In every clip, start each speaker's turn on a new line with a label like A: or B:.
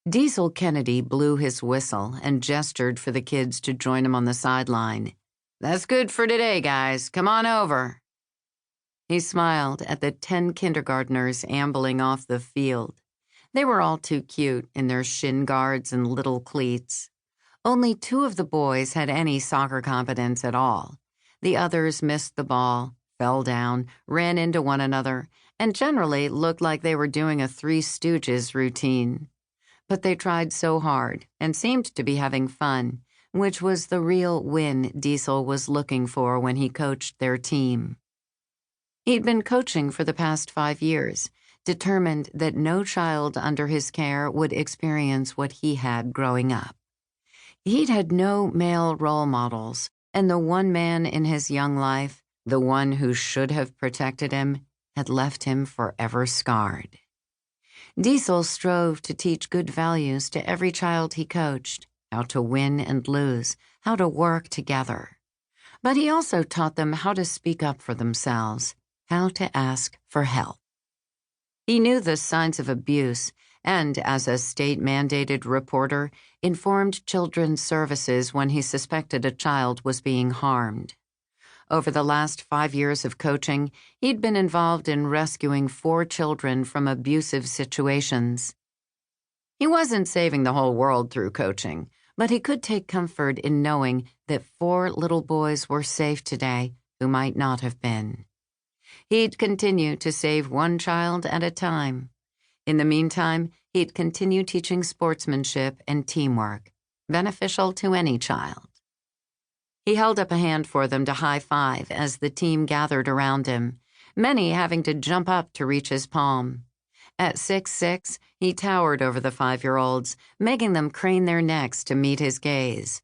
A: Diesel Kennedy blew his whistle and gestured for the kids to join him on the sideline. "That's good for today, guys. Come on over." He smiled at the 10 kindergartners ambling off the field. They were all too cute in their shin guards and little cleats. Only 2 of the boys had any soccer competence at all. The others missed the ball, fell down, ran into one another, and generally looked like they were doing a Three Stooges routine. But they tried so hard and seemed to be having fun, which was the real win Diesel was looking for when he coached their team. He'd been coaching for the past 5 years, determined that no child under his care would experience what he had growing up. He'd had no male role models, and the one man in his young life, the one who should have protected him, had left him forever scarred. Diesel strove to teach good values to every child he coached, how to win and lose, how to work together. But he also taught them how to speak up for themselves, how to ask for help. He knew the signs of abuse and, as a state-mandated reporter, informed Children's Services when he suspected a child was being harmed. Over the last 5 years of coaching, he'd been involved in rescuing 4 children from abusive situations. He wasn't saving the whole world through coaching, but he could take comfort in knowing that 4 little boys were safe today who might not have been. He'd continue to save one child at a time. In the meantime, he'd continue teaching sportsmanship and teamwork, beneficial to any child. He held up a hand for them to high-five as the team gathered around him, many having to jump up to reach his palm. At 6'6", he towered over the 5-year-olds, making them crane their necks to meet his gaze.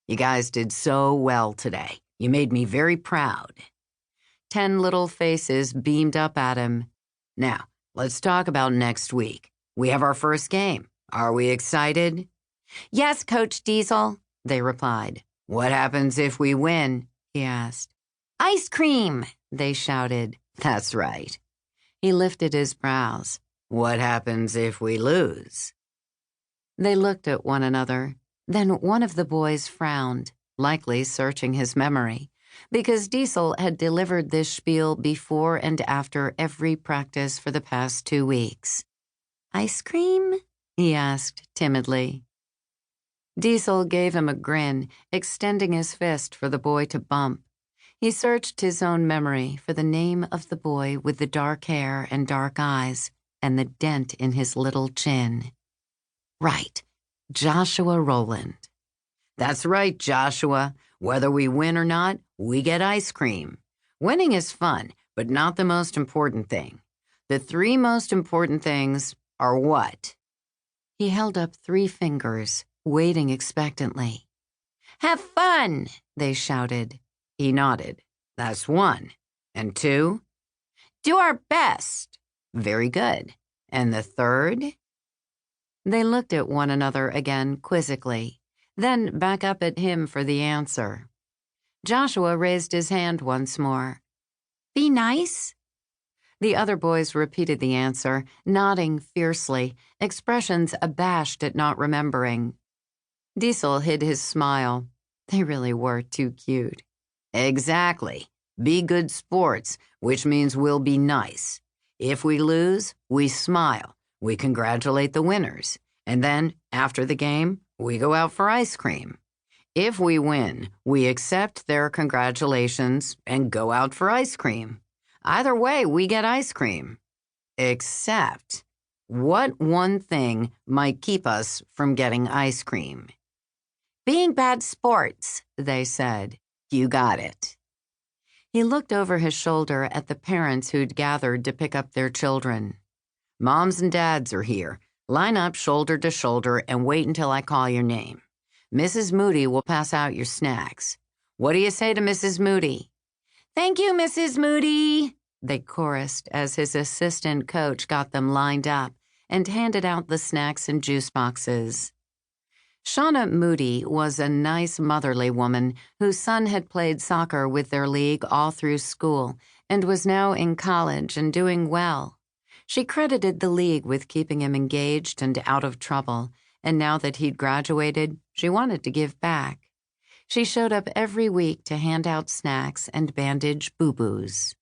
A: "You guys did so well today. You made me very proud." 10 little faces beamed up at him. "Now, let's talk about next week. We have our first game. Are we excited?" "Yes, Coach Diesel," they replied. "What happens if we win?" he asked. "Ice cream," they shouted. "That's right." He lifted his brows. "What happens if we lose?" They looked at one another. Then one of the boys frowned, likely searching his memory, because Diesel had delivered this spiel before and after every practice for the past 2 weeks. "Ice cream?" he asked timidly. Diesel gave him a grin, extending his fist for the boy to bump. He searched his own memory for the name of the boy with the dark hair and dark eyes and the dent in his little chin. Right, Joshua Rowland. "That's right, Joshua. Whether we win or not, we get ice cream. Winning is fun, but not the most important thing. The 3 most important things are what?" He held up 3 fingers, waiting expectantly. "Have fun," they shouted. He nodded. "That's 1. And 2? "Do our best." "Very good. And the 3rd? They looked at one another again quizzically, then back up at him for the answer. Joshua raised his hand once more. "Be nice." The other boys repeated the answer, nodding fiercely, expressions abashed at not remembering. Diesel hid his smile. They really were too cute. "Exactly. Be good sports, which means we'll be nice. If we lose, we smile. We congratulate the winners. And then, after the game, we go out for ice cream. If we win, we accept their congratulations and go out for ice cream. Either way, we get ice cream. Except, what one thing might keep us from getting ice cream?" "Being bad sports," they said. "You got it." He looked over his shoulder at the parents who'd gathered to pick up their children. "Moms and dads are here. Line up shoulder to shoulder and wait until I call your name. Mrs. Moody will pass out your snacks. What do you say to Mrs. Moody?" "Thank you, Mrs. Moody," they chorused as his assistant coach got them lined up and handed out the snacks and juice boxes. Shauna Moody was a nice motherly woman whose son had played soccer with their league all through school and was now in college and doing well. She credited the league with keeping him engaged and out of trouble, and now that he'd graduated, she wanted to give back. She showed up every week to hand out snacks and bandage boo-boos.